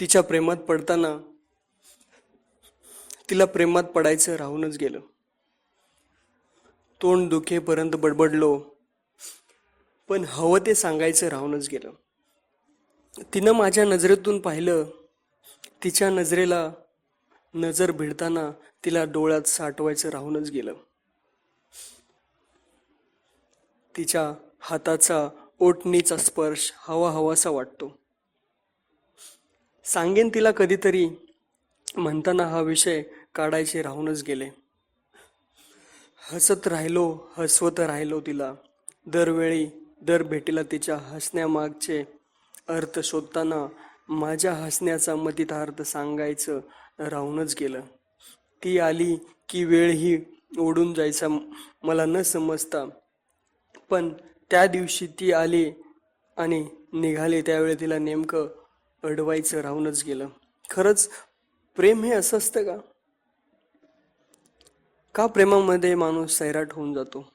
तिच्या प्रेमात पडताना तिला प्रेमात पडायचं राहूनच गेलं. तोंड दुखेपर्यंत बडबडलो, पण हवं ते सांगायचं राहूनच गेलं. तिनं माझ्या नजरेतून पाहिलं. तिच्या नजरेला नजर भिडताना तिला डोळ्यात साठवायचं राहूनच गेलं. तिच्या हाताचा ओटणीचा स्पर्श हवा हवासा वाटतो. सांगेन तिला कधीतरी म्हणताना हा विषय काढायचे राहूनच गेले. हसत राहिलो, हसवत राहिलो तिला. दरवेळी दर भेटीला तिच्या हसण्यामागचे अर्थ शोधताना माझ्या हसण्याचा मतितार्थ सांगायचं राहूनच गेलं. ती आली की वेळही ओढून जायचा मला न समजता. पण त्या दिवशी ती आली आणि निघाली त्यावेळी तिला नेमकं अडवायचं राहूनच गेलं. खरंच प्रेम हे असं असतं का? का प्रेमामध्ये माणूस सैराट होऊन जातो?